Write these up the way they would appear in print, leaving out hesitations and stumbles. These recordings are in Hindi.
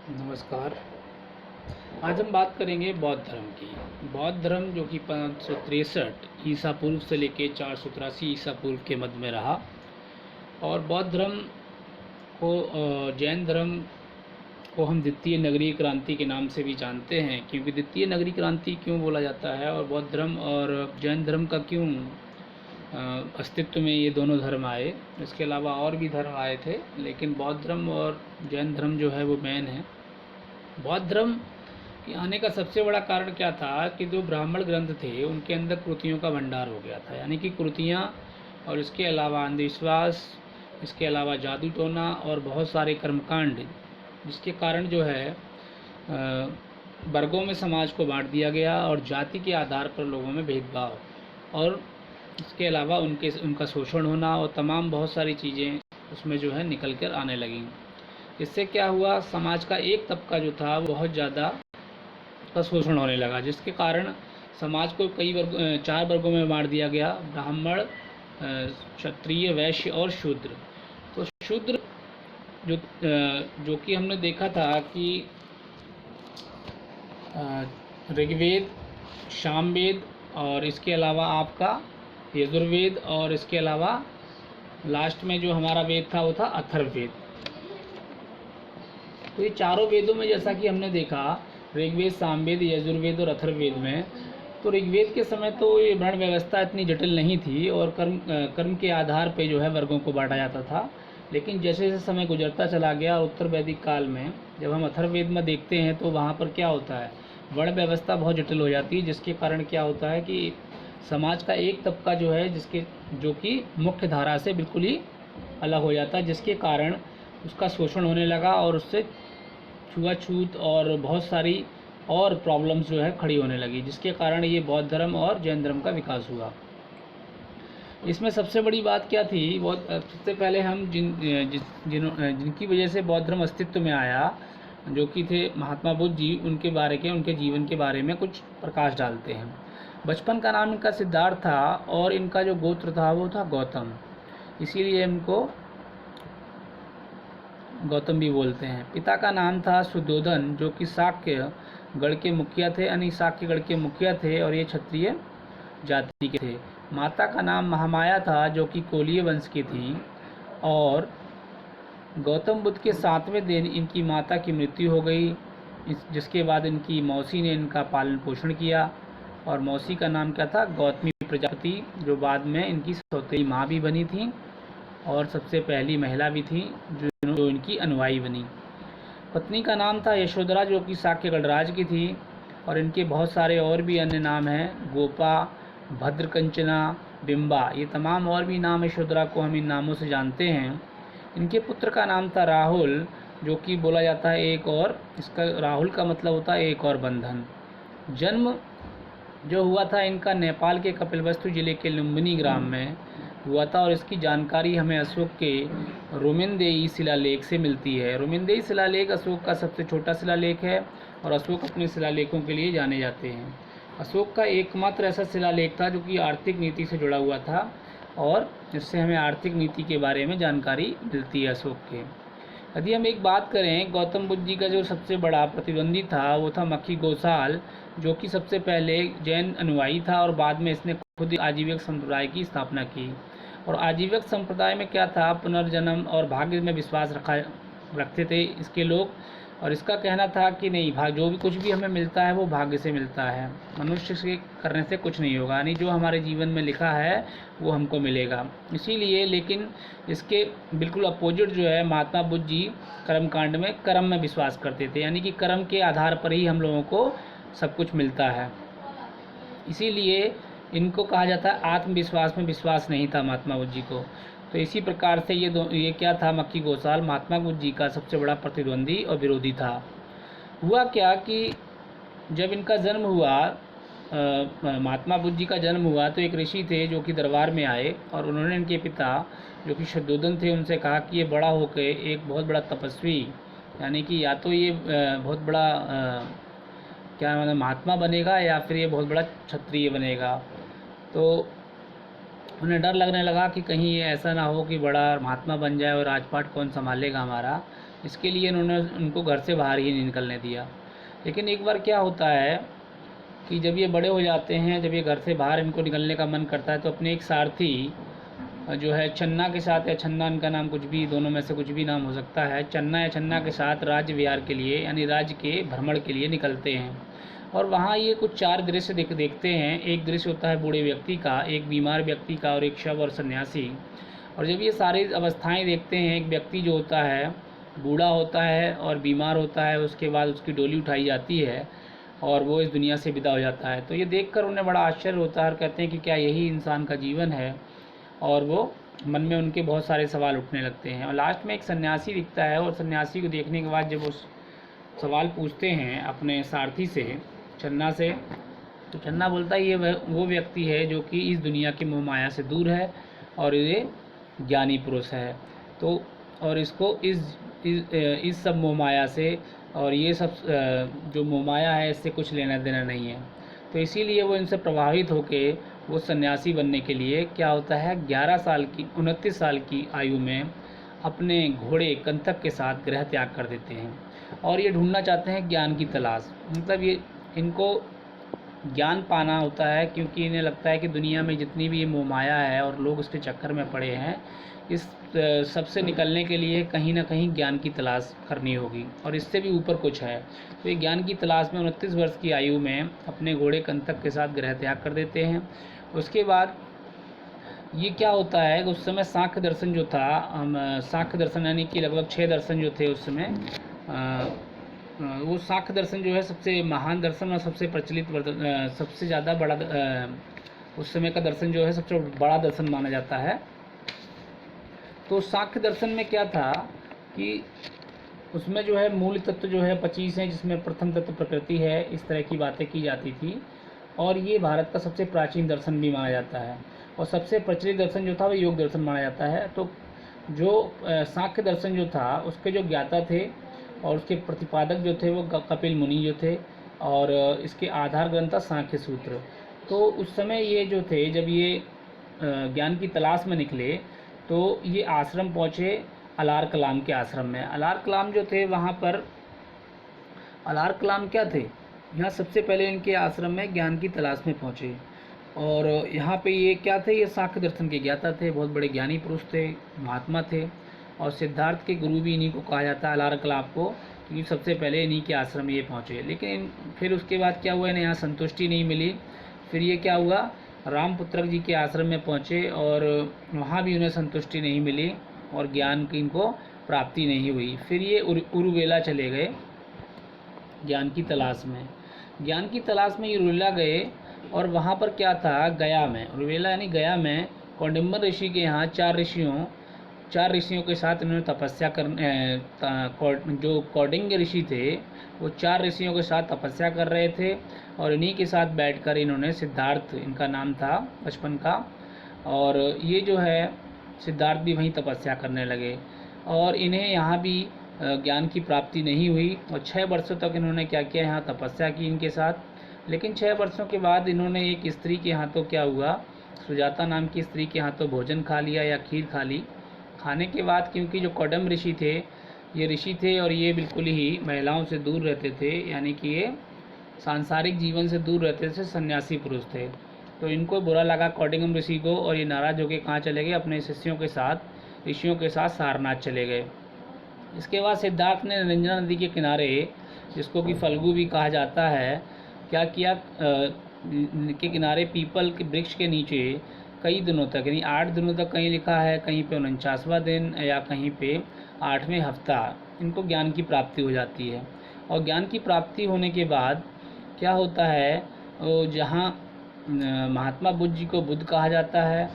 नमस्कार। आज हम बात करेंगे बौद्ध धर्म की। बौद्ध धर्म जो कि 563 ईसा पूर्व से लेके 483 ईसा पूर्व के मध्य में रहा। और बौद्ध धर्म को जैन धर्म को हम द्वितीय नगरीय क्रांति के नाम से भी जानते हैं, क्योंकि द्वितीय नगरीय क्रांति क्यों बोला जाता है और बौद्ध धर्म और जैन धर्म का क्यों अस्तित्व में ये दोनों धर्म आए। इसके अलावा और भी धर्म आए थे, लेकिन बौद्ध धर्म और जैन धर्म जो है वो मेन है। बौद्ध धर्म के आने का सबसे बड़ा कारण क्या था कि जो ब्राह्मण ग्रंथ थे उनके अंदर कृतियों का भंडार हो गया था, यानी कि कृतियाँ और इसके अलावा अंधविश्वास, इसके अलावा जादू टोना और बहुत सारे कर्मकांड, जिसके कारण जो है वर्गों में समाज को बांट दिया गया और जाति के आधार पर लोगों में भेदभाव और इसके अलावा उनका शोषण होना और तमाम बहुत सारी चीज़ें उसमें जो है निकल कर आने लगीं। इससे क्या हुआ, समाज का एक तबका जो था वो बहुत ज़्यादा का शोषण होने लगा, जिसके कारण समाज को कई वर्ग 4 वर्गों में बांट दिया गया: ब्राह्मण, क्षत्रिय, वैश्य और शूद्र। तो शूद्र जो कि हमने देखा था कि ऋग्वेद, सामवेद और इसके अलावा आपका यजुर्वेद और इसके अलावा लास्ट में जो हमारा वेद था वो था अथर्ववेद। तो ये चारों वेदों में जैसा कि हमने देखा, ऋग्वेद, सामवेद, यजुर्वेद और अथर्ववेद में, तो ऋग्वेद के समय तो ये वर्ण व्यवस्था इतनी जटिल नहीं थी और कर्म के आधार पे जो है वर्गों को बांटा जाता था। लेकिन जैसे जैसे समय गुजरता चला गया, उत्तर वैदिक काल में जब हम अथर्ववेद में देखते हैं तो वहाँ पर क्या होता है, वर्ण व्यवस्था बहुत जटिल हो जाती है, जिसके कारण क्या होता है कि समाज का एक तबका जो है जो कि मुख्य धारा से बिल्कुल ही अलग हो जाता है, जिसके कारण उसका शोषण होने लगा और उससे छुआछूत और बहुत सारी और प्रॉब्लम्स जो है खड़ी होने लगी, जिसके कारण ये बौद्ध धर्म और जैन धर्म का विकास हुआ। इसमें सबसे बड़ी बात क्या थी, वो सबसे पहले हम जिनकी वजह से बौद्ध धर्म अस्तित्व में आया, जो कि थे महात्मा बुद्ध जी, उनके जीवन के बारे में कुछ प्रकाश डालते हैं। बचपन का नाम इनका सिद्धार्थ था और इनका जो गोत्र था वो था गौतम, इसीलिए इनको गौतम भी बोलते हैं। पिता का नाम था सुद्धोधन, जो कि शाक्य गढ़ के मुखिया थे, यानी शाक्य गढ़ के मुखिया थे और ये क्षत्रिय जाति के थे। माता का नाम महामाया था, जो कि कोलीय वंश की थी। और गौतम बुद्ध के 7वें दिन इनकी माता की मृत्यु हो गई, जिसके बाद इनकी मौसी ने इनका पालन पोषण किया और मौसी का नाम क्या था, गौतमी प्रजापति, जो बाद में इनकी सौतेली माँ भी बनी थी और सबसे पहली महिला भी थी जो इनकी अनुयायी बनी। पत्नी का नाम था यशोधरा, जो कि शाक्य गणराज की थी। और इनके बहुत सारे और भी अन्य नाम हैं, गोपा, भद्रकंचना, बिंबा, ये तमाम और भी नाम यशोधरा को हम इन नामों से जानते हैं। इनके पुत्र का नाम था राहुल, जो कि बोला जाता है एक और, इसका राहुल का मतलब होता है एक और बंधन। जन्म जो हुआ था इनका नेपाल के कपिलवस्तु जिले के लुम्बिनी ग्राम में हुआ था और इसकी जानकारी हमें अशोक के रोमिनदेई शिलालेख से मिलती है। रोमिनदेई शिलालेख अशोक का सबसे छोटा शिलालेख है और अशोक अपने शिलालेखों के लिए जाने जाते हैं। अशोक का एकमात्र ऐसा शिलालेख था जो कि आर्थिक नीति से जुड़ा हुआ था और इससे हमें आर्थिक नीति के बारे में जानकारी मिलती है अशोक के। यदि हम एक बात करें, गौतम बुद्ध जी का जो सबसे बड़ा प्रतिद्वंदी था वो था मक्खी गोसाल, जो कि सबसे पहले जैन अनुयायी था और बाद में इसने खुद आजीविक संप्रदाय की स्थापना की। और आजीविक संप्रदाय में क्या था, पुनर्जन्म और भाग्य में विश्वास रखते थे इसके लोग। और इसका कहना था कि नहीं, जो भी कुछ भी हमें मिलता है वो भाग्य से मिलता है, मनुष्य से करने से कुछ नहीं होगा, यानी जो हमारे जीवन में लिखा है वो हमको मिलेगा। इसीलिए, लेकिन इसके बिल्कुल अपोजिट जो है, महात्मा बुद्ध जी कर्मकांड में कर्म में विश्वास करते थे, यानी कि कर्म के आधार पर ही हम लोगों को सब कुछ मिलता है। इसीलिए इनको कहा जाता है आत्मविश्वास में विश्वास नहीं था महात्मा बुद्ध जी को। तो इसी प्रकार से ये क्या था, मक्खी गोसाल महात्मा बुद्ध जी का सबसे बड़ा प्रतिद्वंदी और विरोधी था। हुआ क्या कि जब इनका जन्म हुआ, महात्मा बुद्ध जी का जन्म हुआ, तो एक ऋषि थे जो कि दरबार में आए और उन्होंने इनके पिता जो कि शुद्धोधन थे उनसे कहा कि ये बड़ा होकर एक बहुत बड़ा तपस्वी, यानी कि या तो ये बहुत बड़ा क्या मतलब महात्मा बनेगा या फिर ये बहुत बड़ा क्षत्रिय बनेगा। तो उन्हें डर लगने लगा कि कहीं ये ऐसा ना हो कि बड़ा महात्मा बन जाए और राजपाट कौन संभालेगा हमारा। इसके लिए इन्होंने उनको घर से बाहर ही नहीं निकलने दिया। लेकिन एक बार क्या होता है कि जब ये बड़े हो जाते हैं, जब ये घर से बाहर इनको निकलने का मन करता है, तो अपने एक सारथी जो है चन्ना के साथ, या छन्ना इनका नाम, कुछ भी दोनों में से कुछ भी नाम हो सकता है, चन्ना या छन्ना के साथ राज्य विहार के लिए यानी राज्य के भ्रमण के लिए निकलते हैं। और वहाँ ये कुछ 4 दृश्य देखते हैं। एक दृश्य होता है बूढ़े व्यक्ति का, एक बीमार व्यक्ति का, और एक शव और सन्यासी। और जब ये सारी अवस्थाएं देखते हैं, एक व्यक्ति जो होता है बूढ़ा होता है और बीमार होता है, उसके बाद उसकी डोली उठाई जाती है और वो इस दुनिया से विदा हो जाता है। तो ये देखकर उन्हें बड़ा आश्चर्य होता है और कहते हैं कि क्या यही इंसान का जीवन है, और वो मन में उनके बहुत सारे सवाल उठने लगते हैं। और लास्ट में एक सन्यासी दिखता है, और सन्यासी को देखने के बाद जब वो सवाल पूछते हैं अपने सारथी से, चन्ना से, तो चन्ना बोलता है ये वो व्यक्ति है जो कि इस दुनिया की मोह माया से दूर है और ये ज्ञानी पुरुष है। तो और इसको इस सब मोह माया से और ये सब जो मोह माया है इससे कुछ लेना देना नहीं है। तो इसीलिए वो इनसे प्रभावित होके वो सन्यासी बनने के लिए क्या होता है 29 साल की आयु में अपने घोड़े कंतक के साथ गृह त्याग कर देते हैं और ये ढूंढना चाहते हैं ज्ञान की तलाश। मतलब ये इनको ज्ञान पाना होता है, क्योंकि इन्हें लगता है कि दुनिया में जितनी भी ये मोह माया है और लोग उसके चक्कर में पड़े हैं, इस सबसे निकलने के लिए कहीं ना कहीं ज्ञान की तलाश करनी होगी और इससे भी ऊपर कुछ है। तो ये ज्ञान की तलाश में 29 वर्ष की आयु में अपने घोड़े कंतक के साथ गृह त्याग कर देते हैं। उसके बाद ये क्या होता है, उस समय सांख्य दर्शन जो था, सांख्य दर्शन यानी कि लगभग 6 दर्शन जो थे उस समय, वो सांख्य दर्शन जो है सबसे महान दर्शन और सबसे प्रचलित सबसे ज़्यादा बड़ा उस समय का दर्शन जो है सबसे बड़ा दर्शन माना जाता है। तो सांख्य दर्शन में क्या था कि उसमें जो है मूल तत्व जो है 25 हैं, जिसमें प्रथम तत्व प्रकृति है, इस तरह की बातें की जाती थी। और ये भारत का सबसे प्राचीन दर्शन भी माना जाता है और सबसे प्रचलित दर्शन जो था वो योग दर्शन माना जाता है। तो जो सांख्य दर्शन जो था उसके जो ज्ञाता थे और उसके प्रतिपादक जो थे वो कपिल मुनि जो थे, और इसके आधार ग्रंथ था सांख्य सूत्र। तो उस समय ये जो थे, जब ये ज्ञान की तलाश में निकले तो ये आश्रम पहुँचे अलार कलाम के आश्रम में। अलार कलाम जो थे वहाँ पर, अलार कलाम क्या थे, यहाँ सबसे पहले इनके आश्रम में ज्ञान की तलाश में पहुँचे। और यहाँ पे ये क्या थे, ये सांख्य दर्शन के ज्ञाता थे, बहुत बड़े ज्ञानी पुरुष थे, महात्मा थे, और सिद्धार्थ के गुरु भी इन्हीं को कहा जाता है, अलार कलाम को, क्योंकि सबसे पहले इन्हीं के आश्रम में ये पहुँचे। लेकिन फिर उसके बाद क्या हुआ, इन्हें यहाँ संतुष्टि नहीं मिली। फिर ये क्या हुआ, रामपुत्रक जी के आश्रम में पहुँचे और वहाँ भी उन्हें संतुष्टि नहीं मिली और ज्ञान की इनको प्राप्ति नहीं हुई। फिर ये उरुवेला चले गए ज्ञान की तलाश में। ज्ञान की तलाश में ये उरुवेला गए और वहाँ पर क्या था, गया में, उरुवेला यानी गया में कौंडिन्य ऋषि के यहाँ 4 ऋषियों के साथ इन्होंने तपस्या जो कौंडिन्य ऋषि थे वो 4 ऋषियों के साथ तपस्या कर रहे थे और इन्हीं के साथ बैठकर इन्होंने सिद्धार्थ, इनका नाम था बचपन का, और ये जो है सिद्धार्थ भी वहीं तपस्या करने लगे और इन्हें यहाँ भी ज्ञान की प्राप्ति नहीं हुई। और 6 वर्षों तक इन्होंने क्या किया, यहाँ तपस्या की इनके साथ। लेकिन 6 वर्षों के बाद इन्होंने एक स्त्री के हाथों क्या हुआ, सुजाता नाम की स्त्री के हाथों भोजन खा लिया या खीर खा ली। खाने के बाद, क्योंकि जो कौंडिन्य ऋषि थे ये ऋषि थे और ये बिल्कुल ही महिलाओं से दूर रहते थे, यानी कि ये सांसारिक जीवन से दूर रहते थे, सन्यासी पुरुष थे। तो इनको बुरा लगा कौंडिन्य ऋषि को और ये नाराज होकर कहाँ चले गए, अपने शिष्यों के साथ, ऋषियों के साथ सारनाथ चले गए। इसके बाद सिद्धार्थ ने निरंजना नदी के किनारे, जिसको कि फल्गु भी कहा जाता है, क्या किया, के किनारे पीपल के वृक्ष के नीचे कई दिनों तक, यानी 8 दिनों तक कहीं लिखा है, कहीं पे 49वां दिन या कहीं पे 8वें हफ्ता इनको ज्ञान की प्राप्ति हो जाती है। और ज्ञान की प्राप्ति होने के बाद क्या होता है, जहाँ महात्मा बुद्ध जी को बुद्ध कहा जाता है,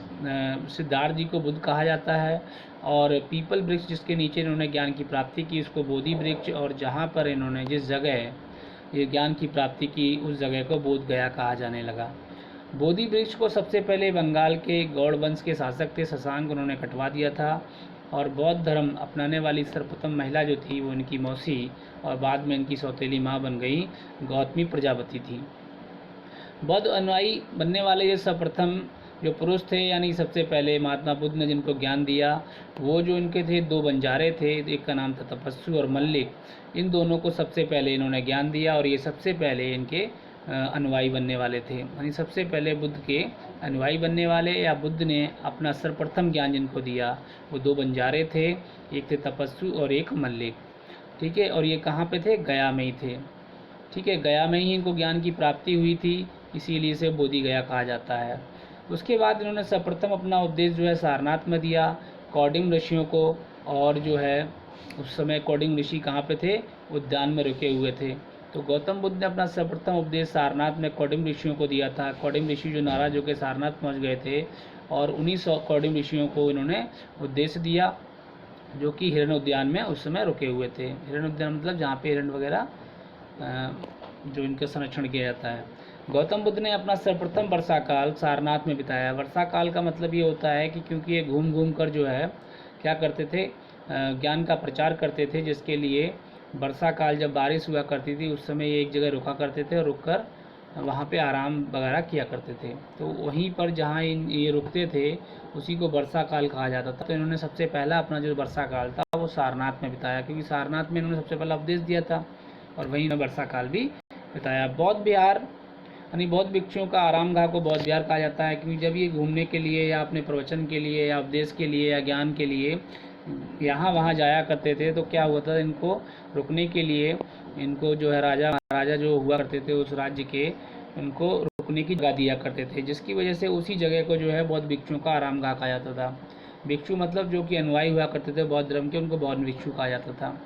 सिद्धार्थ जी को बुद्ध कहा जाता है, और पीपल वृक्ष जिसके नीचे इन्होंने ज्ञान की प्राप्ति की उसको बोधि वृक्ष, और जहाँ पर इन्होंने जिस जगह ये ज्ञान की प्राप्ति की उस जगह को बोध गया कहा जाने लगा। बोधि वृक्ष को सबसे पहले बंगाल के गौड़ वंश के शासक थे शशांक, उन्होंने कटवा दिया था, और बौद्ध धर्म अपनाने वाली सर्वप्रथम महिला जो थी वो इनकी मौसी और बाद में इनकी सौतेली माँ बन गई गौतमी प्रजापति थी। बौद्ध अनुयायी बनने वाले ये सर्वप्रथम जो पुरुष थे यानी सबसे पहले महात्मा बुद्ध ने जिनको ज्ञान दिया, वो जो इनके थे 2 बंजारे थे, एक का नाम था तपस्वी और मल्लिक। इन दोनों को सबसे पहले इन्होंने ज्ञान दिया और ये सबसे पहले इनके अनुयायी बनने वाले थे। यानी सबसे पहले बुद्ध के अनुयायी बनने वाले या बुद्ध ने अपना सर्वप्रथम ज्ञान जिनको दिया वो 2 बंजारे थे, एक थे तपस्वी और एक मल्लिक। ठीक है, और ये कहाँ पे थे? गया में ही थे। ठीक है, गया में ही इनको ज्ञान की प्राप्ति हुई थी, इसीलिए इसे बोधि गया कहा जाता है। उसके बाद इन्होंने सर्वप्रथम अपना उपदेश जो है सारनाथ में दिया कौडिम ऋषियों को, और जो है उस समय कौडिम ऋषि कहाँ पे थे? उद्यान में रुके हुए थे। तो गौतम बुद्ध ने अपना सर्वप्रथम उपदेश सारनाथ में कौडिम ऋषियों को दिया था। कौडिम ऋषि जो नाराज होकर सारनाथ पहुँच गए थे, और उन्हीं कौडिम ऋषियों को इन्होंने उपदेश दिया, जो कि हिरण उद्यान में उस समय रुके हुए थे। हिरण उद्यान मतलब जहाँ पे हिरण वगैरह जो इनका संरक्षण किया जाता है। गौतम बुद्ध ने अपना सर्वप्रथम वर्षा काल सारनाथ में बिताया। वर्षा काल का मतलब ये होता है कि क्योंकि ये घूम घूम कर जो है क्या करते थे? ज्ञान का प्रचार करते थे, जिसके लिए वर्षा काल जब बारिश हुआ करती थी उस समय ये एक जगह रुका करते थे और रुक कर वहाँ पे आराम वगैरह किया करते थे। तो वहीं पर जहाँ ये रुकते थे उसी को वर्षा काल कहा जाता था। तो इन्होंने सबसे पहला अपना जो वर्षा काल था वो सारनाथ में बिताया, क्योंकि सारनाथ में इन्होंने सबसे पहला उपदेश दिया था और वहीं वर्षा काल भी बिताया। बौद्ध विहार यानी बौद्ध भिक्षुओं का आराम गाह को बौद्ध विहार कहा जाता है, क्योंकि जब ये घूमने के लिए या अपने प्रवचन के लिए या उपदेश के लिए या ज्ञान के लिए यहाँ वहाँ जाया करते थे, तो क्या हुआ था? इनको रुकने के लिए इनको जो है राजा महाराजा जो हुआ करते थे उस राज्य के, इनको रुकने की जगह दिया करते थे, जिसकी वजह से उसी जगह को जो है बौद्ध भिक्षुओं का आराम गाह कहा जाता था। भिक्षु मतलब जो कि अनुयायी हुआ करते थे बौद्ध धर्म के, उनको बौद्ध भिक्षु कहा जाता था।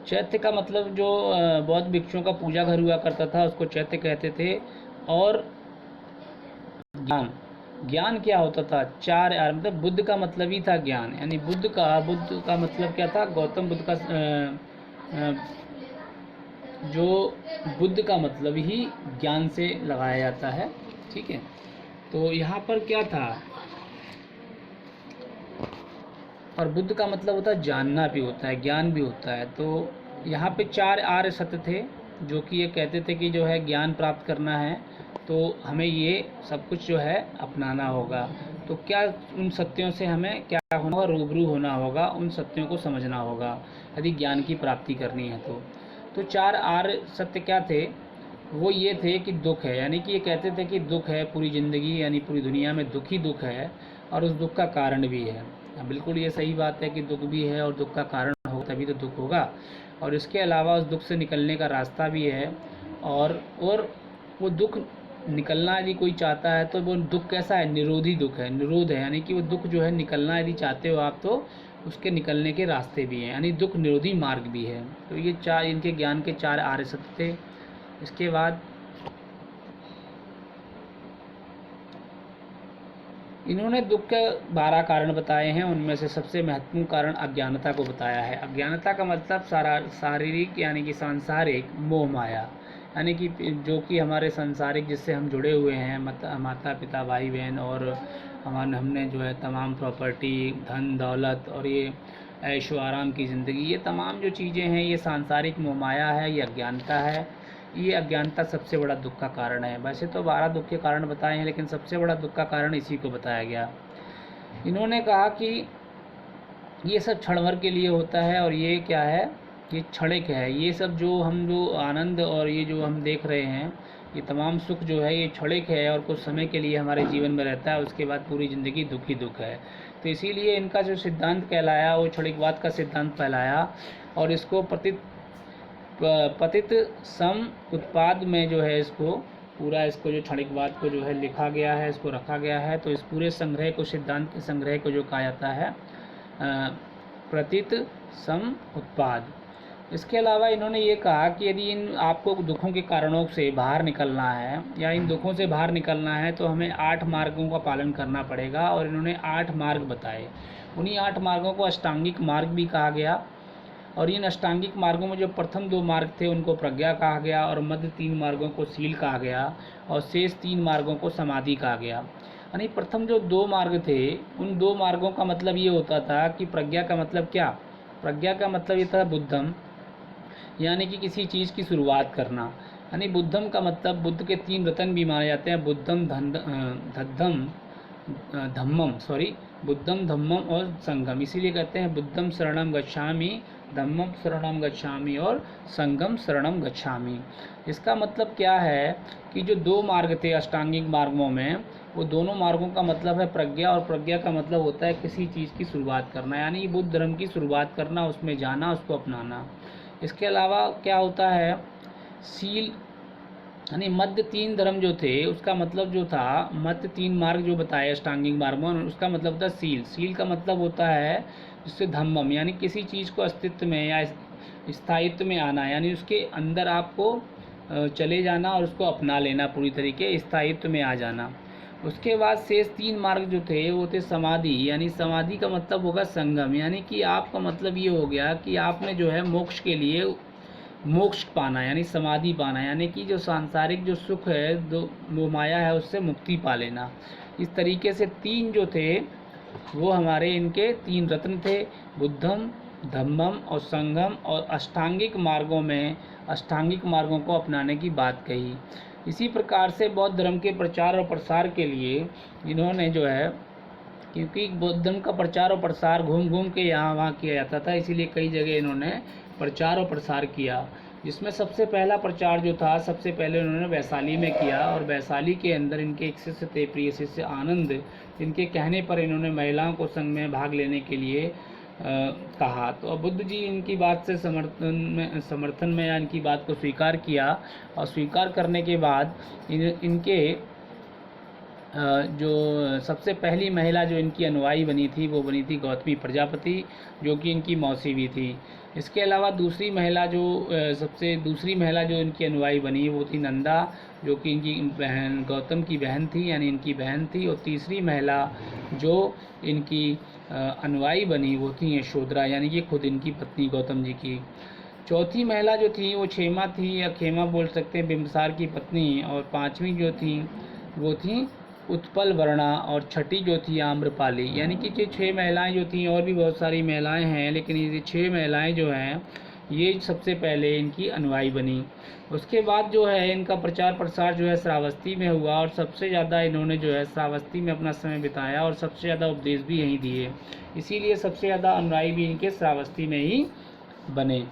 चैत्य का मतलब जो बौद्ध भिक्षुओं का पूजा घर हुआ करता था उसको चैत्य कहते थे। और ज्ञान क्या होता था? 4 मतलब बुद्ध का मतलब ही था ज्ञान, यानी बुद्ध का मतलब क्या था? गौतम बुद्ध का जो बुद्ध का मतलब ही ज्ञान से लगाया जाता है। ठीक है, तो यहाँ पर क्या था? और बुद्ध का मतलब होता है जानना भी होता है, ज्ञान भी होता है। तो यहाँ पे 4 आर्य सत्य थे, जो कि ये कहते थे कि जो है ज्ञान प्राप्त करना है तो हमें ये सब कुछ जो है अपनाना होगा। तो क्या उन सत्यों से हमें क्या होना होगा? रूबरू होना होगा, उन सत्यों को समझना होगा यदि ज्ञान की प्राप्ति करनी है। तो 4 आर्य सत्य क्या थे? वो ये थे कि दुख है, यानी कि ये कहते थे कि दुख है, पूरी ज़िंदगी यानी पूरी दुनिया में दुख ही दुख है और उस दुख का कारण भी है। बिल्कुल ये सही बात है कि दुख भी है और दुख का कारण हो तभी तो दुख होगा, और इसके अलावा उस दुख से निकलने का रास्ता भी है। और वो दुख निकलना यदि कोई चाहता है तो वो दुख कैसा है? निरोधी दुख है, निरोध है, यानी कि वो दुख जो है निकलना यदि चाहते हो आप तो उसके निकलने के रास्ते भी हैं, यानी दुख निरोधी मार्ग भी है। तो ये 4 इनके ज्ञान के 4 आर्य सत्य थे। इसके बाद इन्होंने दुख के 12 कारण बताए हैं, उनमें से सबसे महत्वपूर्ण कारण अज्ञानता को बताया है। अज्ञानता का मतलब शारीरिक यानी कि सांसारिक मोह माया, यानी कि जो कि हमारे सांसारिक जिससे हम जुड़े हुए हैं, माता पिता भाई बहन और हमने जो है तमाम प्रॉपर्टी धन दौलत और ये ऐशो आराम की ज़िंदगी, ये तमाम जो चीज़ें हैं ये सांसारिक मोह माया है, ये अज्ञानता है। ये अज्ञानता सबसे बड़ा दुख का कारण है। वैसे तो 12 दुख के कारण बताए हैं, लेकिन सबसे बड़ा दुख का कारण इसी को बताया गया। इन्होंने कहा कि ये सब क्षण भर के लिए होता है और ये क्या है? ये क्षणिक है। ये सब जो आनंद और ये जो हम देख रहे हैं, ये तमाम सुख जो है ये क्षणिक है और कुछ समय के लिए हमारे जीवन में रहता है, उसके बाद पूरी ज़िंदगी दुख ही दुख है। तो इसीलिए इनका जो सिद्धांत कहलाया वो क्षणिकवाद का सिद्धांत कहलाया, और इसको पतित सम उत्पाद में जो है इसको जो क्षणिकवाद को जो है लिखा गया है, इसको रखा गया है। तो इस पूरे संग्रह को, सिद्धांत के संग्रह को जो कहा जाता है पतित सम उत्पाद। इसके अलावा इन्होंने ये कहा कि यदि आपको दुखों के कारणों से बाहर निकलना है या इन दुखों से बाहर निकलना है तो हमें 8 मार्गों का पालन करना पड़ेगा, और इन्होंने 8 मार्ग बताए। उन्हीं 8 मार्गों को अष्टांगिक मार्ग भी कहा गया, और इन अष्टांगिक मार्गों में जो प्रथम 2 मार्ग थे उनको प्रज्ञा कहा गया, और मध्य 3 मार्गों को शील कहा गया, और शेष 3 मार्गों को समाधि कहा गया। यानी प्रथम जो 2 मार्ग थे उन 2 मार्गों का मतलब ये होता था कि प्रज्ञा का मतलब क्या? प्रज्ञा का मतलब ये था बुद्धम, यानी कि किसी चीज़ की शुरुआत करना, यानी बुद्धम का मतलब बुद्ध के 3 रत्न भी माने जाते हैं, बुद्धम बुद्धम धम्मम और संगम। इसीलिए कहते हैं बुद्धम शरणम गच्छामि, धम्मम शरणम गच्छामि और संगम शरणम गच्छामि। इसका मतलब क्या है कि जो 2 मार्ग थे अष्टांगिक मार्गों में, वो दोनों मार्गों का मतलब है प्रज्ञा, और प्रज्ञा का मतलब होता है किसी चीज़ की शुरुआत करना, यानी बुद्ध धर्म की शुरुआत करना, उसमें जाना, उसको अपनाना। इसके अलावा क्या होता है, सील यानी मध्य 3 धर्म जो थे, उसका मतलब जो था मध्य 3 मार्ग जो बताए अष्टांगिक मार्गों में, उसका मतलब होता है सील। सील का मतलब होता है जिससे धम्मम, यानी किसी चीज़ को अस्तित्व में या स्थायित्व में आना, यानी उसके अंदर आपको चले जाना और उसको अपना लेना, पूरी तरीके स्थायित्व में आ जाना। उसके बाद शेष 3 मार्ग जो थे वो थे समाधि, यानी समाधि का मतलब होगा संगम, यानी कि आपका मतलब ये हो गया कि आपने जो है मोक्ष के लिए मोक्ष पाना, यानी समाधि पाना, यानी कि जो सांसारिक जो सुख है, वो माया है, उससे मुक्ति पा लेना। इस तरीके से 3 जो थे वो हमारे इनके 3 रत्न थे, बुद्धम, धम्मम और संगम, और अष्टांगिक मार्गों को अपनाने की बात कही। इसी प्रकार से बौद्ध धर्म के प्रचार और प्रसार के लिए इन्होंने जो है, क्योंकि बौद्ध धर्म का प्रचार और प्रसार घूम घूम के यहाँ वहाँ किया जाता था, इसीलिए कई जगह इन्होंने प्रचार और प्रसार किया। जिसमें सबसे पहला प्रचार जो था, सबसे पहले उन्होंने वैशाली में किया, और वैशाली के अंदर इनके एक शिष्य थे, प्रिय शिष्य आनंद, इनके कहने पर इन्होंने महिलाओं को संघ में भाग लेने के लिए कहा। तो अब बुद्ध जी इनकी बात से समर्थन में या इनकी बात को स्वीकार किया, और स्वीकार करने के बाद इनके जो सबसे पहली महिला जो इनकी अनुयायी बनी थी, वो बनी थी गौतमी प्रजापति, जो कि इनकी मौसी भी थी। इसके अलावा दूसरी महिला जो इनकी अनुयायी बनी, वो थी नंदा, जो कि इनकी बहन, गौतम की बहन थी, यानी इनकी बहन थी। और तीसरी महिला जो इनकी अनुयायी बनी, वो थी यशोधरा, यानी कि खुद इनकी पत्नी गौतम जी की। चौथी महिला जो थी वो क्षेमा थी, या खेमा बोल सकते हैं, बिंबिसार की पत्नी। और 5वीं जो थी वो थी उत्पल वर्णा, और छठी जो थी आम्रपाली। यानी कि ये 6 महिलाएं जो थी, और भी बहुत सारी महिलाएं हैं, लेकिन ये 6 महिलाएं जो हैं, ये सबसे पहले इनकी अनुयायी बनी। उसके बाद जो है इनका प्रचार प्रसार जो है श्रावस्ती में हुआ, और सबसे ज़्यादा इन्होंने जो है श्रावस्ती में अपना समय बिताया, और सबसे ज़्यादा उपदेश भी यहीं दिए, इसीलिए सबसे ज़्यादा अनुयायी भी इनके श्रावस्ती में ही बने।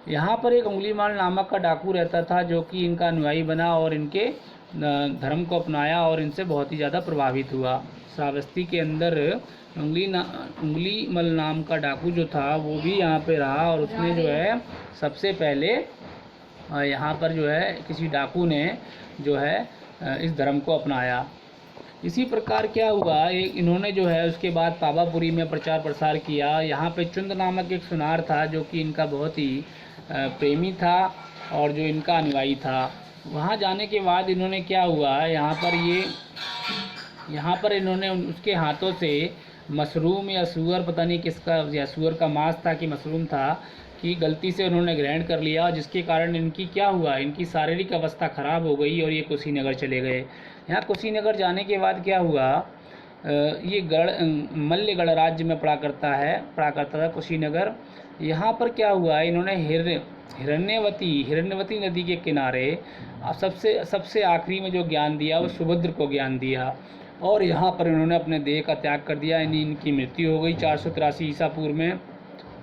यहाँ पर एक उंगलीमाल नामक का डाकू रहता था, जो कि इनका अनुयायी बना और इनके धर्म को अपनाया, और इनसे बहुत ही ज़्यादा प्रभावित हुआ। श्रावस्ती के अंदर उंगलीमल नाम का डाकू जो था, वो भी यहाँ पे रहा, और उसने जो है सबसे पहले यहाँ पर जो है किसी डाकू ने जो है इस धर्म को अपनाया। इसी प्रकार क्या हुआ, इन्होंने जो है उसके बाद पावापुरी में प्रचार प्रसार किया। यहाँ पे चुंद नामक एक सुनार था, जो कि इनका बहुत ही प्रेमी था, और जो इनका अनुयायी था। वहाँ जाने के बाद इन्होंने क्या हुआ, यहाँ पर इन्होंने उसके हाथों से मशरूम या सूअर, पता नहीं किसका, या सूअर का मांस था कि मशरूम था, कि गलती से उन्होंने ग्रहण कर लिया, जिसके कारण इनकी क्या हुआ, इनकी शारीरिक अवस्था ख़राब हो गई, और ये कुशीनगर चले गए। यहाँ कुशीनगर जाने के बाद क्या हुआ, ये मल्लगढ़ राज्य में पड़ा करता था कुशीनगर। यहाँ पर क्या हुआ, इन्होंने हिरण्यवती नदी के किनारे सबसे आखिरी में जो ज्ञान दिया, वो सुभद्र को ज्ञान दिया, और यहाँ पर इन्होंने अपने देह का त्याग कर दिया। इनकी मृत्यु हो गई 483 ईसा पूर्व में,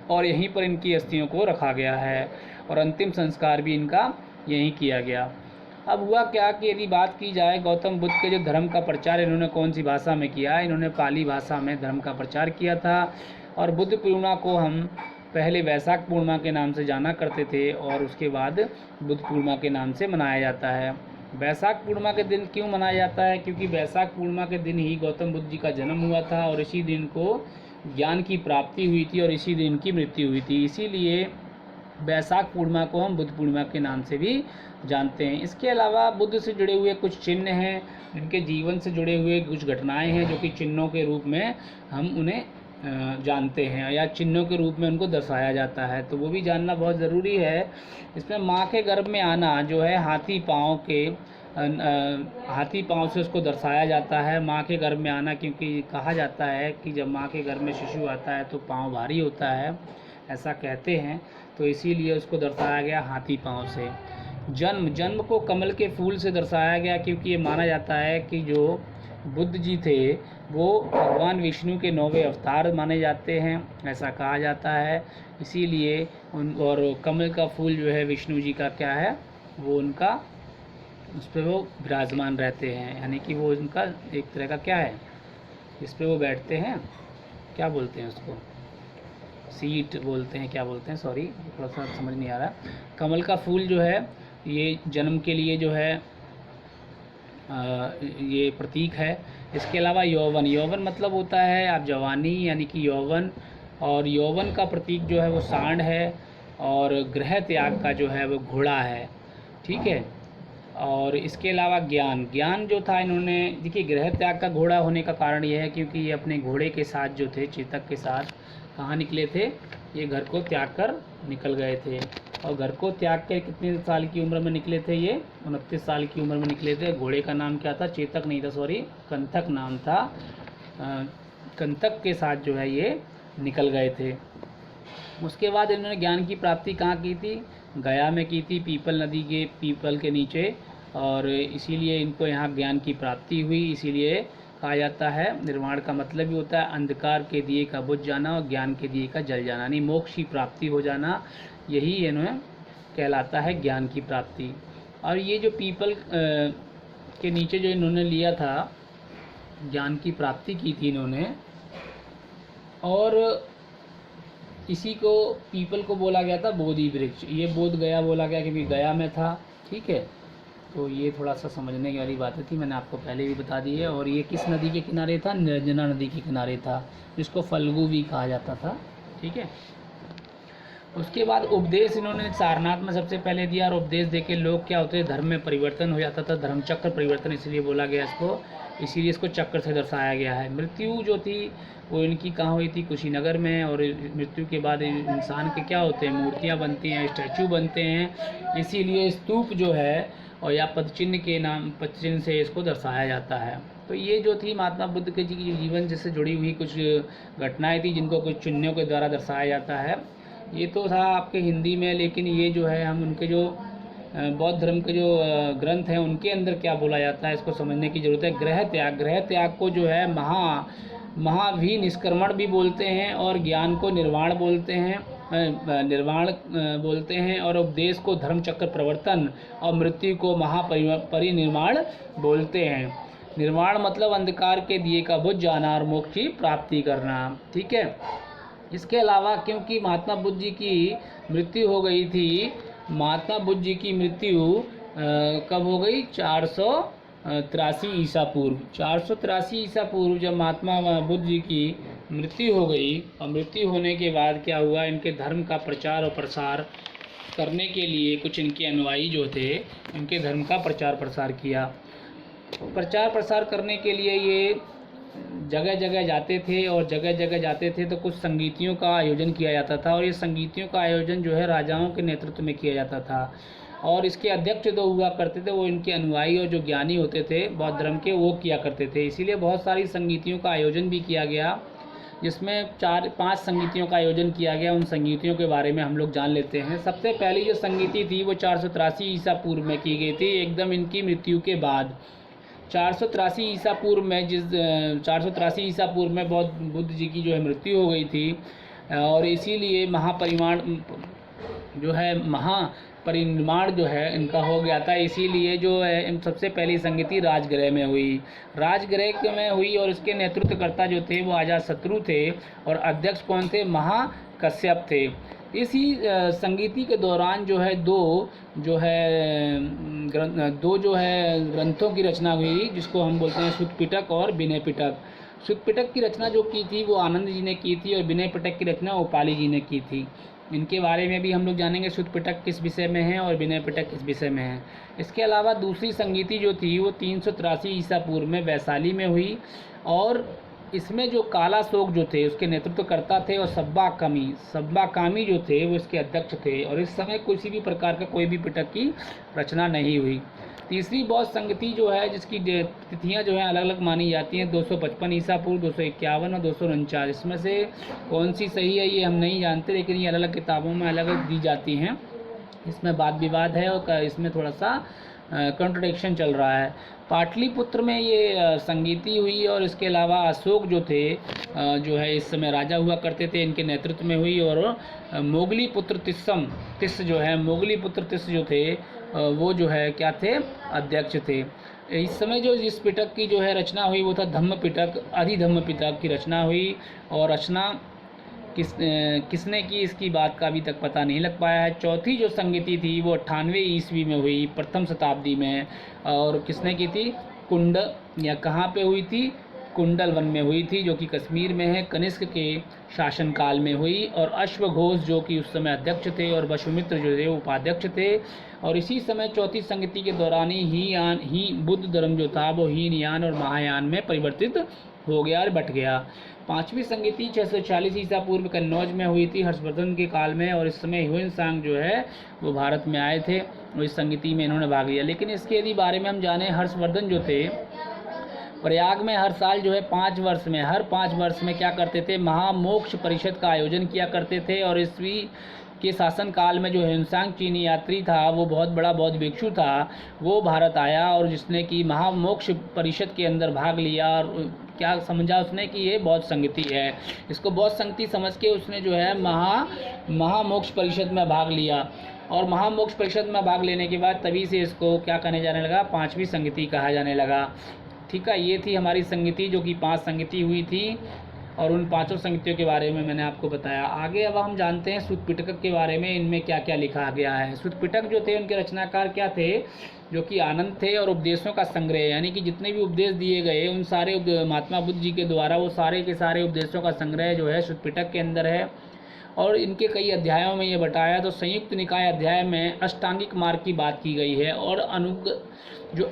और यहीं पर इनकी अस्थियों को रखा गया है, और अंतिम संस्कार भी इनका यहीं किया गया। अब हुआ क्या कि यदि बात की जाए गौतम बुद्ध के जो धर्म का प्रचार इन्होंने कौन सी भाषा में किया, इन्होंने पाली भाषा में धर्म का प्रचार किया था। और बुद्ध पूर्णिमा को हम पहले वैशाख पूर्णिमा के नाम से जाना करते थे, और उसके बाद बुद्ध पूर्णिमा के नाम से मनाया जाता है। वैशाख पूर्णिमा के दिन क्यों मनाया जाता है, क्योंकि वैशाख पूर्णिमा के दिन ही गौतम बुद्ध जी का जन्म हुआ था, और इसी दिन को ज्ञान की प्राप्ति हुई थी, और इसी दिन की मृत्यु हुई थी। इसीलिए वैशाख पूर्णिमा को हम बुद्ध पूर्णिमा के नाम से भी जानते हैं। इसके अलावा बुद्ध से जुड़े हुए कुछ चिन्ह हैं, इनके जीवन से जुड़े हुए कुछ घटनाएं हैं, जो कि चिन्हों के रूप में हम उन्हें जानते हैं, या चिन्हों के रूप में उनको दर्शाया जाता है, तो वो भी जानना बहुत ज़रूरी है। इसमें माँ के गर्भ में आना जो है हाथी पाँव से उसको दर्शाया जाता है, माँ के गर्भ में आना, क्योंकि कहा जाता है कि जब माँ के गर्भ में शिशु आता है तो पाँव भारी होता है, ऐसा कहते हैं, तो इसीलिए उसको दर्शाया गया हाथी पाँव से। जन्म को कमल के फूल से दर्शाया गया, क्योंकि ये माना जाता है कि जो बुद्ध जी थे वो भगवान विष्णु के 9वें अवतार माने जाते हैं, ऐसा कहा जाता है। इसीलिए और कमल का फूल जो है विष्णु जी का क्या है, वो उनका उस पर वो विराजमान रहते हैं, यानी कि वो उनका एक तरह का क्या है, इस पर वो बैठते हैं, क्या बोलते हैं उसको, सीट बोलते हैं, क्या बोलते हैं, सॉरी थोड़ा सा समझ नहीं आ रहा। कमल का फूल जो है ये जन्म के लिए जो है ये प्रतीक है। इसके अलावा यौवन मतलब होता है आप जवानी, यानी कि यौवन, और यौवन का प्रतीक जो है वो सांड है, और गृह त्याग का जो है वो घोड़ा है, ठीक है। और इसके अलावा ज्ञान जो था, इन्होंने देखिए गृह त्याग का घोड़ा होने का कारण ये है क्योंकि ये अपने घोड़े के साथ जो थे, चेतक के साथ कहाँ निकले थे, ये घर को त्याग कर निकल गए थे। और घर को त्याग के कितने साल की उम्र में निकले थे, ये 29 साल की उम्र में निकले थे। घोड़े का नाम क्या था, चेतक नहीं था, सॉरी कंथक नाम था। कंथक के साथ जो है ये निकल गए थे। उसके बाद इन्होंने ज्ञान की प्राप्ति कहाँ की थी, गया में की थी, पीपल नदी के पीपल के नीचे, और इसीलिए इनको यहाँ ज्ञान की प्राप्ति हुई। इसीलिए कहा जाता है, निर्वाण का मतलब ही होता है अंधकार के दिए का बुझ जाना और ज्ञान के दिए का जल जाना, यानी मोक्ष की प्राप्ति हो जाना, यही इन्हें कहलाता है ज्ञान की प्राप्ति। और ये जो पीपल के नीचे जो इन्होंने लिया था, ज्ञान की प्राप्ति की थी इन्होंने, और इसी को पीपल को बोला गया था बोधि वृक्ष। ये बोध गया बोला गया क्योंकि गया में था, ठीक है। तो ये थोड़ा सा समझने वाली बातें थी, मैंने आपको पहले भी बता दी है। और ये किस नदी के किनारे था, निर्जना नदी के किनारे था, जिसको फल्गु भी कहा जाता था, ठीक है। उसके बाद उपदेश इन्होंने सारनाथ में सबसे पहले दिया, और उपदेश देके लोग क्या होते थे, धर्म में परिवर्तन हो जाता था, धर्म चक्र परिवर्तन इसलिए बोला गया इसको, इसीलिए इसको चक्र से दर्शाया गया है। मृत्यु जो थी वो इनकी कहाँ हुई थी, कुशीनगर में। और मृत्यु के बाद इंसान के क्या होते हैं, मूर्तियाँ बनती हैं, स्टैचू बनते हैं, इसीलिए स्तूप जो है और या पदचिन्ह के नाम, पदचिन्ह से इसको दर्शाया जाता है। तो ये जो थी महात्मा बुद्ध के जी की जीवन से जुड़ी हुई कुछ घटनाएं थी, जिनको कुछ चिन्हों के द्वारा दर्शाया जाता है। ये तो था आपके हिंदी में, लेकिन ये जो है हम उनके जो बौद्ध धर्म के जो ग्रंथ हैं उनके अंदर क्या बोला जाता है, इसको समझने की ज़रूरत है। ग्रह त्याग को जो है महाभी निष्क्रमण भी बोलते हैं, और ज्ञान को निर्वाण बोलते हैं, और उपदेश को धर्म चक्र प्रवर्तन, और मृत्यु को महापरिनिर्वाण बोलते हैं। निर्वाण मतलब अंधकार के दिए का बुझ जाना और मोक्ष की प्राप्ति करना, ठीक है। इसके अलावा क्योंकि महात्मा बुद्ध जी की मृत्यु हो गई थी, महात्मा बुद्ध जी की मृत्यु कब हो गई, 483 ईसा पूर्व। 483 ईसा पूर्व जब महात्मा बुद्ध जी की मृत्यु हो गई, और मृत्यु होने के बाद क्या हुआ, इनके धर्म का प्रचार और प्रसार करने के लिए कुछ इनके अनुयायी जो थे, इनके धर्म का प्रचार प्रसार किया। प्रचार प्रसार करने के लिए ये जगह जगह जाते थे, और जगह जगह जाते थे तो कुछ संगीतियों का आयोजन किया जाता था, और ये संगीतियों का आयोजन जो है राजाओं के नेतृत्व में किया जाता था, और इसके अध्यक्ष जो हुआ करते थे वो इनके अनुयायी और जो ज्ञानी होते थे बौद्ध धर्म के, वो किया करते थे। इसीलिए बहुत सारी संगीतियों का आयोजन भी किया गया, जिसमें 4-5 संगीतियों का आयोजन किया गया। उन संगीतियों के बारे में हम लोग जान लेते हैं। सबसे पहली जो संगीति थी वो 483 ईसा पूर्व में की गई थी, एकदम इनकी मृत्यु के बाद। 483 ईसा पूर्व में 483 ईसा पूर्व में बुद्ध जी की जो है मृत्यु हो गई थी, और इसीलिए महापरिनिर्वाण जो है इनका हो गया था। इसीलिए जो है सबसे पहली संगीति राजगृह में हुई, और इसके नेतृत्वकर्ता जो थे वो अजातशत्रु थे, और अध्यक्ष कौन थे, महाकश्यप थे। इसी संगीति के दौरान जो है दो जो है ग्रंथों की रचना हुई, जिसको हम बोलते हैं सुत्त पिटक और विनय पिटक। सुत्त पिटक की रचना जो की थी वो आनंद जी ने की थी, और विनय पिटक की रचना उपाली जी ने की थी। इनके बारे में भी हम लोग जानेंगे, सुत्त पिटक किस विषय में है और विनय पिटक किस विषय में है। इसके अलावा दूसरी संगीति जो थी वो 383 ईसा पूर्व में वैशाली में हुई, और इसमें जो कालाशोक जो थे उसके नेतृत्वकर्ता थे, और सब्बा कामी जो थे वो इसके अध्यक्ष थे, और इस समय किसी भी प्रकार का कोई भी पिटक की रचना नहीं हुई। तीसरी बौद्ध संगति जो है, जिसकी तिथियां जो हैं अलग अलग मानी जाती हैं, 255 ईसा पूर्व, 251 और 249। इसमें से कौन सी सही है ये हम नहीं जानते, लेकिन ये अलग अलग किताबों में अलग अलग दी जाती हैं। इसमें वाद विवाद है और इसमें थोड़ा सा कॉन्ट्रडिक्शन चल रहा है। पाटलिपुत्र में ये संगीति हुई और इसके अलावा अशोक जो थे जो है इस समय राजा हुआ करते थे, इनके नेतृत्व में हुई। और मोगली पुत्र तिस जो है, मोगली पुत्र तिस जो थे वो जो है क्या थे, अध्यक्ष थे। इस समय जो जिस पिटक की जो है रचना हुई वो था धम्म पिटक, अधिधम्म पिटक की रचना हुई। और रचना किसने की इसकी बात का अभी तक पता नहीं लग पाया है। चौथी जो संगीति थी वो 98 ईस्वी में हुई, प्रथम शताब्दी में। और किसने की थी, कुंड या कहाँ पे हुई थी, कुंडल वन में हुई थी, जो कि कश्मीर में है। कनिष्क के शासनकाल में हुई। और अश्वघोष जो कि उस समय अध्यक्ष थे और वसुमित्र जो थे उपाध्यक्ष थे। और इसी समय चौथी संगति के दौरान ही बुद्ध धर्म जो था वो हीनयान और महायान में परिवर्तित हो गया और बट गया। पांचवी संगति 640 ईसा पूर्व कन्नौज में हुई थी हर्षवर्धन के काल में। और इस समय ह्वेन सांग जो है वो भारत में आए थे और इस संगति में इन्होंने भाग लिया। लेकिन इसके यदि बारे में हम जाने, हर्षवर्धन जो थे प्रयाग में हर साल जो है 5 वर्ष में, हर 5 वर्ष में क्या करते थे, महामोक्ष परिषद का आयोजन किया करते थे। और ईस्वी के शासनकाल में जो ह्वेनसांग चीनी यात्री था, वो बहुत बड़ा बौद्ध भिक्षु था, वो भारत आया और जिसने कि महामोक्ष परिषद के अंदर भाग लिया। और क्या समझा उसने कि ये बौद्ध संगति है, इसको बौद्ध संगति समझ के उसने जो है महामोक्ष परिषद में भाग लिया। और महामोक्ष परिषद में भाग लेने के बाद तभी से इसको क्या कहने जाने लगा, पांचवी संगति कहा जाने लगा। ठीक है, ये थी हमारी संगति जो कि 5 संगति हुई थी और उन 5 संगतियों के बारे में मैंने आपको बताया। आगे अब हम जानते हैं सूत पिटक के बारे में, इनमें क्या क्या लिखा गया है। सूत पिटक जो थे उनके रचनाकार क्या थे, जो कि आनंद थे और उपदेशों का संग्रह, यानी कि जितने भी उपदेश दिए गए उन सारे महात्मा बुद्ध जी के द्वारा वो सारे के सारे उपदेशों का संग्रह जो है सूत पिटक के अंदर है। और इनके कई अध्यायों में ये बताया, तो संयुक्त निकाय अध्याय में अष्टांगिक मार्ग की बात की गई है। और जो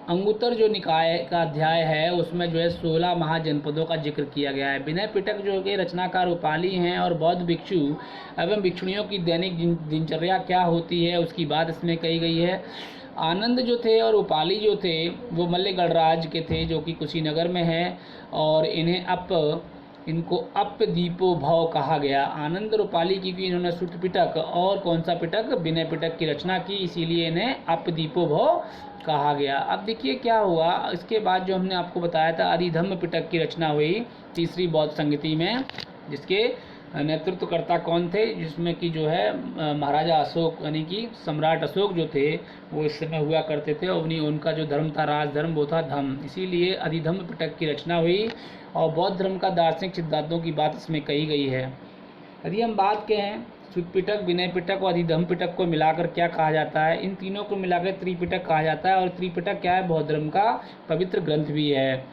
अंगुत्तर जो निकाय का अध्याय है उसमें जो है 16 महाजनपदों का जिक्र किया गया है। विनय पिटक जो कि रचनाकार उपाली हैं और बौद्ध भिक्षु एवं भिक्षुणियों की दैनिक दिनचर्या क्या होती है उसकी बात इसमें कही गई है। आनंद जो थे और उपाली जो थे वो मल्ल गणराज्य के थे, जो कि कुशीनगर में है। और इनको अप दीपो भव कहा गया। आनंद और उपाली की भी इन्होंने सूत पिटक और कौन सा पिटक, विनय पिटक की रचना की, इसीलिए इन्हें अप दीपो भव कहा गया। अब देखिए क्या हुआ, इसके बाद जो हमने आपको बताया था अधिधम्म पिटक की रचना हुई तीसरी बौद्ध संगति में, जिसके नेतृत्वकर्ता कौन थे, जिसमें कि जो है महाराजा अशोक यानी कि सम्राट अशोक जो थे वो इस समय हुआ करते थे। और उनका जो धर्म था राजधर्म वो था धम्म, इसीलिए अधिधम्म पिटक की रचना हुई। और बौद्ध धर्म का दार्शनिक सिद्धांतों की बात इसमें कही गई है। यदि हम बात करें सूत पिटक, विनय पिटक और अधिधम्म पिटक को मिलाकर क्या कहा जाता है, इन तीनों को मिलाकर त्रिपिटक कहा जाता है। और त्रिपिटक क्या है, बौद्ध धर्म का पवित्र ग्रंथ भी है।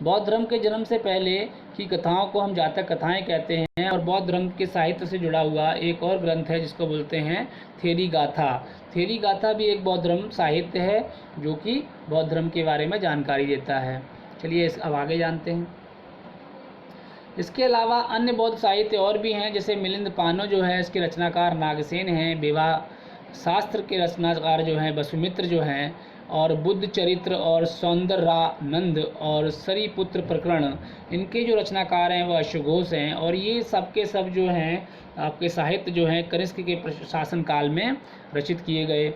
बौद्ध धर्म के जन्म से पहले की कथाओं को हम जातक कथाएं कहते हैं। और बौद्ध धर्म के साहित्य से जुड़ा हुआ एक और ग्रंथ है जिसको बोलते हैं थेरी गाथा। थेरी गाथा भी एक बौद्ध धर्म साहित्य है जो कि बौद्ध धर्म के बारे में जानकारी देता है। चलिए अब आगे जानते हैं। इसके अलावा अन्य बौद्ध साहित्य और भी हैं, जैसे मिलिंद पानो जो है इसके रचनाकार नागसेन हैं, विवाह शास्त्र के रचनाकार जो हैं वसुमित्र जो हैं, और बुद्ध चरित्र और सौंदर्यानंद और सरीपुत्र प्रकरण इनके जो रचनाकार हैं वह अश्वघोष हैं। और ये सब के सब जो हैं आपके साहित्य जो हैं कनिष्क के शासनकाल में रचित किए गए।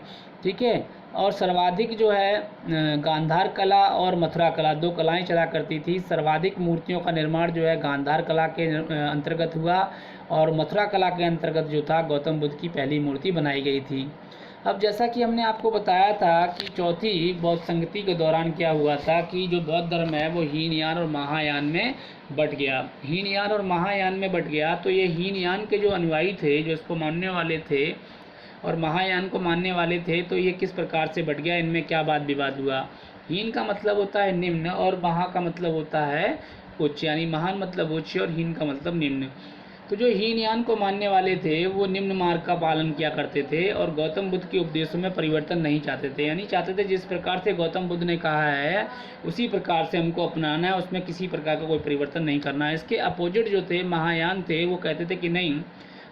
ठीक है, और सर्वाधिक जो है गांधार कला और मथुरा कला, 2 कलाएं चला करती थी। सर्वाधिक मूर्तियों का निर्माण जो है गांधार कला के अंतर्गत हुआ और मथुरा कला के अंतर्गत जो था गौतम बुद्ध की पहली मूर्ति बनाई गई थी। अब जैसा कि हमने आपको बताया था कि चौथी बौद्ध संगति के दौरान क्या हुआ था कि जो बौद्ध धर्म है वो हीनयान और महायान में बट गया। हीनयान और महायान में बट गया, तो ये हीनयान के जो अनुयायी थे, जो इसको मानने वाले थे, और महायान को मानने वाले थे, तो ये किस प्रकार से बट गया, इनमें क्या वाद विवाद हुआ। हीन का मतलब होता है निम्न और महा का मतलब होता है उच्च, यानी महान मतलब उच्च और हीन का मतलब निम्न। तो जो हीनयान को मानने वाले थे वो निम्न मार्ग का पालन किया करते थे और गौतम बुद्ध के उपदेशों में परिवर्तन नहीं चाहते थे, यानी चाहते थे जिस प्रकार से गौतम बुद्ध ने कहा है उसी प्रकार से हमको अपनाना है, उसमें किसी प्रकार का कोई परिवर्तन नहीं करना है। इसके अपोजिट जो थे महायान थे, वो कहते थे कि नहीं,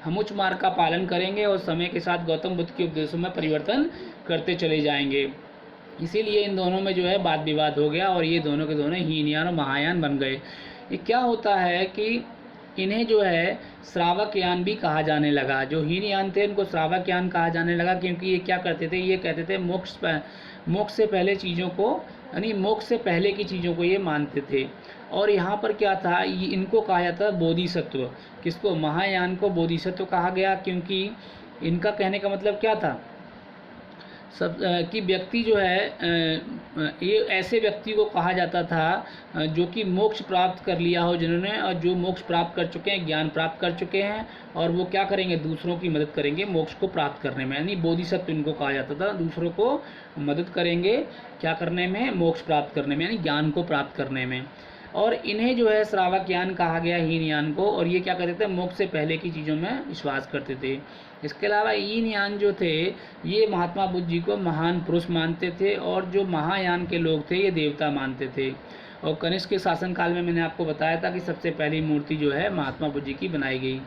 हम उच्च मार्ग का पालन करेंगे और समय के साथ गौतम बुद्ध के उपदेशों में परिवर्तन करते चले जाएंगे। इसीलिए इन दोनों में जो है वाद विवाद हो गया और ये दोनों के दोनों हीनयान और महायान बन गए। ये क्या होता है कि इन्हें जो है श्रावकयान भी कहा जाने लगा। जो हीनयान थे उनको श्रावकयान कहा जाने लगा, क्योंकि ये क्या करते थे, ये कहते थे मोक्ष से पहले चीज़ों को, यानी मोक्ष से पहले की चीज़ों को ये मानते थे। और यहाँ पर क्या था, इनको कहा जाता है बोधिसत्व। किसको, महायान को बोधिसत्व कहा गया, क्योंकि इनका कहने का मतलब क्या था, सब कि व्यक्ति जो है ये ऐसे व्यक्ति को कहा जाता था जो कि मोक्ष प्राप्त कर लिया हो जिन्होंने, और जो मोक्ष प्राप्त कर चुके हैं, ज्ञान प्राप्त कर चुके हैं, और वो क्या करेंगे, दूसरों की मदद करेंगे मोक्ष को प्राप्त करने में। यानी बोधिसत्व इनको कहा जाता था, दूसरों को मदद करेंगे क्या करने में, मोक्ष प्राप्त करने में, यानी ज्ञान को प्राप्त करने में। और इन्हें जो है श्रावकयान कहा गया, हीनयान को। और ये क्या करते थे, मोक्ष से पहले की चीज़ों में विश्वास करते थे। इसके अलावा हीनयान जो थे ये महात्मा बुद्ध जी को महान पुरुष मानते थे, और जो महायान के लोग थे ये देवता मानते थे। और कनिष्क के शासनकाल में मैंने आपको बताया था कि सबसे पहली मूर्ति जो है महात्मा बुद्ध जी की बनाई गई।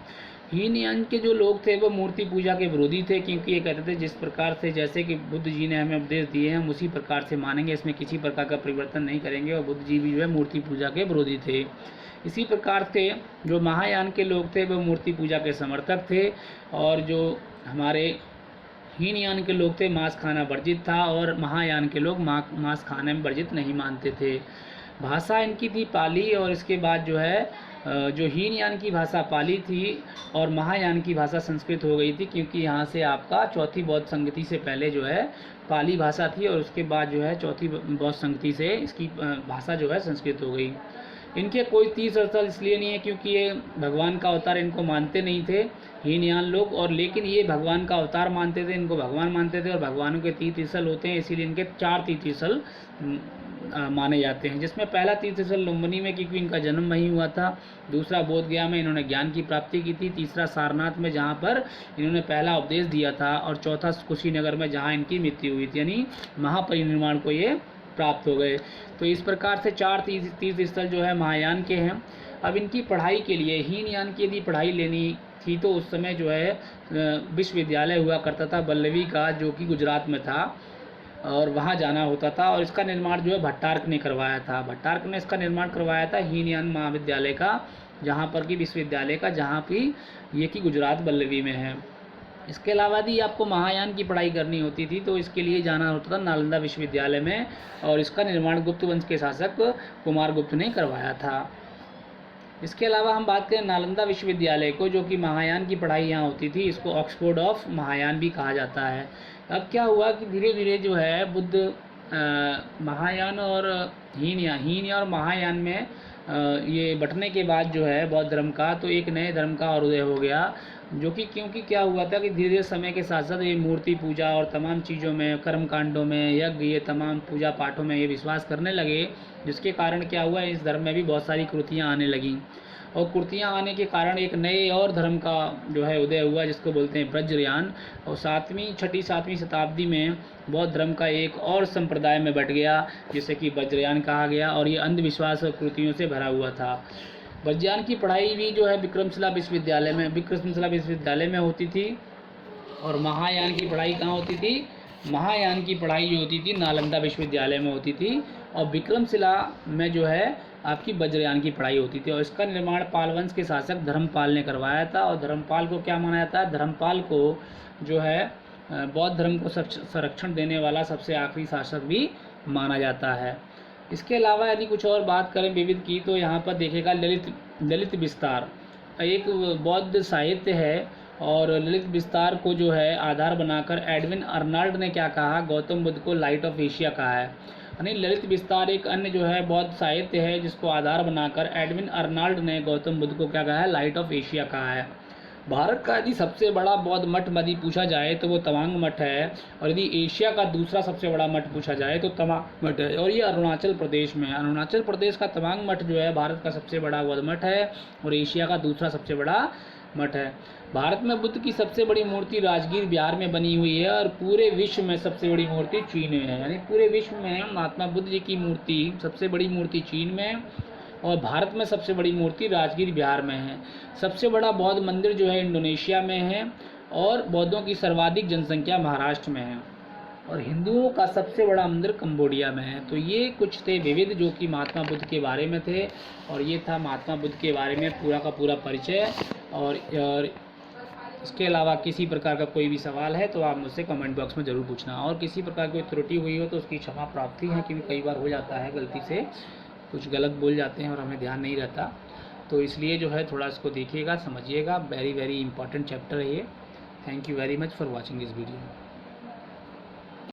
हीनयान के जो लोग थे वो मूर्ति पूजा के विरोधी थे, क्योंकि ये कहते थे जिस प्रकार से, जैसे कि बुद्ध जी ने हमें उपदेश दिए हैं हम उसी प्रकार से मानेंगे, इसमें किसी प्रकार का परिवर्तन नहीं करेंगे। और बुद्ध जी भी जो है मूर्ति पूजा के विरोधी थे। इसी प्रकार से जो महायान के लोग थे वो मूर्ति पूजा के समर्थक थे, और जो हमारे हीनयान के लोग थे मांस खाना वर्जित था, और महायान के लोग मांस खाने में वर्जित नहीं मानते थे। भाषा इनकी थी पाली, और इसके बाद जो है जो हीनयान की भाषा पाली थी और महायान की भाषा संस्कृत हो गई थी, क्योंकि यहाँ से आपका चौथी बौद्ध संगति से पहले जो है पाली भाषा थी, और उसके बाद जो है चौथी बौद्ध संगति से इसकी भाषा जो है संस्कृत हो गई। इनके कोई तीर्थ स्थल इसलिए नहीं है क्योंकि ये भगवान का अवतार इनको मानते नहीं थे हीनयान लोग, और लेकिन ये भगवान का अवतार मानते थे, इनको भगवान मानते थे, और भगवानों के तीर्थ स्थल होते हैं, इसीलिए इनके 4 तीर्थ स्थल माने जाते हैं। जिसमें पहला तीर्थ स्थल लुम्बिनी में, क्योंकि इनका जन्म वहीं हुआ था। दूसरा बोध गया में इन्होंने ज्ञान की प्राप्ति की थी। तीसरा सारनाथ में जहाँ पर इन्होंने पहला उपदेश दिया था, और चौथा कुशीनगर में जहाँ इनकी मृत्यु हुई थी, यानी महापरिनिर्वाण को ये प्राप्त हो गए। तो इस प्रकार से 4 तीर्थ स्थल जो है महायान के हैं। अब इनकी पढ़ाई के लिए, हीनयान की यदि पढ़ाई लेनी थी तो उस समय जो है विश्वविद्यालय हुआ करता था बल्लवी का, जो कि गुजरात में था, और वहाँ जाना होता था। और इसका निर्माण जो है भट्टारक ने करवाया था। भट्टारक ने इसका निर्माण करवाया था हीनयान महाविद्यालय का, जहाँ पर कि विश्वविद्यालय का, जहाँ की ये कि गुजरात बल्लवी में है। इसके अलावा यदि आपको महायान की पढ़ाई करनी होती थी तो इसके लिए जाना होता था नालंदा विश्वविद्यालय में, और इसका निर्माण गुप्त वंश के शासक कुमार गुप्त ने करवाया था। इसके अलावा हम बात करें नालंदा विश्वविद्यालय को, जो कि महायान की पढ़ाई यहाँ होती थी, इसको ऑक्सफोर्ड ऑफ महायान भी कहा जाता है। अब क्या हुआ कि धीरे धीरे जो है बुद्ध महायान और हीनयान और महायान में ये बंटने के बाद जो है बौद्ध धर्म का, तो एक नए धर्म का और उदय हो गया, जो कि क्योंकि क्या हुआ था कि धीरे धीरे समय के साथ साथ ये मूर्ति पूजा और तमाम चीज़ों में, कर्म कांडों में, यज्ञ, ये तमाम पूजा पाठों में ये विश्वास करने लगे, जिसके कारण क्या हुआ, इस धर्म में भी बहुत सारी कुरीतियाँ आने लगीं। और कुरीतियाँ आने के कारण एक नए और धर्म का जो है उदय हुआ, जिसको बोलते हैं वज्रयान। और 6वीं-7वीं शताब्दी में बौद्ध धर्म का एक और संप्रदाय में बट गया, जिसे कि वज्रयान कहा गया, और ये अंधविश्वास और कुरीतियों से भरा हुआ था। वज्रयान की पढ़ाई भी जो है विक्रमशिला विश्वविद्यालय में होती थी, और महायान की पढ़ाई कहाँ होती थी, महायान की पढ़ाई जो होती थी नालंदा विश्वविद्यालय में होती थी, और विक्रमशिला में जो है आपकी वज्रयान की पढ़ाई होती थी। और इसका निर्माण पाल वंश के शासक धर्मपाल ने करवाया था। और धर्मपाल को क्या माना जाता है, धर्मपाल को जो है बौद्ध धर्म को संरक्षण देने वाला सबसे आखिरी शासक भी माना जाता है। इसके अलावा यदि कुछ और बात करें विविध की, तो यहाँ पर देखेगा ललित विस्तार एक बौद्ध साहित्य है, और ललित विस्तार को जो है आधार बनाकर एडविन अर्नाल्ड ने क्या कहा, गौतम बुद्ध को लाइट ऑफ एशिया कहा है। यानी ललित विस्तार एक अन्य जो है बौद्ध साहित्य है, जिसको आधार बनाकर एडविन अर्नाल्ड ने गौतम बुद्ध को क्या कहा है, लाइट ऑफ एशिया कहा है। भारत का यदि सबसे बड़ा बौद्ध मठ यदि पूछा जाए तो वो तवांग मठ है, और यदि एशिया का दूसरा सबसे बड़ा मठ पूछा जाए तो तवांग मठ है, और ये अरुणाचल प्रदेश में है। अरुणाचल प्रदेश का तवांग मठ जो है भारत का सबसे बड़ा बौद्ध मठ है, और एशिया का दूसरा सबसे बड़ा मठ है। भारत में बुद्ध की सबसे बड़ी मूर्ति राजगीर बिहार में बनी हुई है, और पूरे विश्व में सबसे बड़ी मूर्ति चीन में है। यानी पूरे विश्व में महात्मा बुद्ध जी की मूर्ति, सबसे बड़ी मूर्ति चीन में, और भारत में सबसे बड़ी मूर्ति राजगीर बिहार में है। सबसे बड़ा बौद्ध मंदिर जो है इंडोनेशिया में है, और बौद्धों की सर्वाधिक जनसंख्या महाराष्ट्र में है। और हिंदुओं का सबसे बड़ा मंदिर कंबोडिया में है। तो ये कुछ थे विविध जो कि महात्मा बुद्ध के बारे में थे, और ये था महात्मा बुद्ध के बारे में पूरा का पूरा परिचय। और इसके अलावा किसी प्रकार का कोई भी सवाल है तो आप मुझसे कमेंट बॉक्स में ज़रूर पूछना, और किसी प्रकार की कोई त्रुटि हुई हो तो उसकी क्षमा प्राप्ति है, क्योंकि कई बार हो जाता है गलती से कुछ गलत बोल जाते हैं और हमें ध्यान नहीं रहता, तो इसलिए जो है थोड़ा इसको देखिएगा, समझिएगा। वेरी वेरी इंपॉर्टेंट चैप्टर है ये। Thank you very much for watching this video.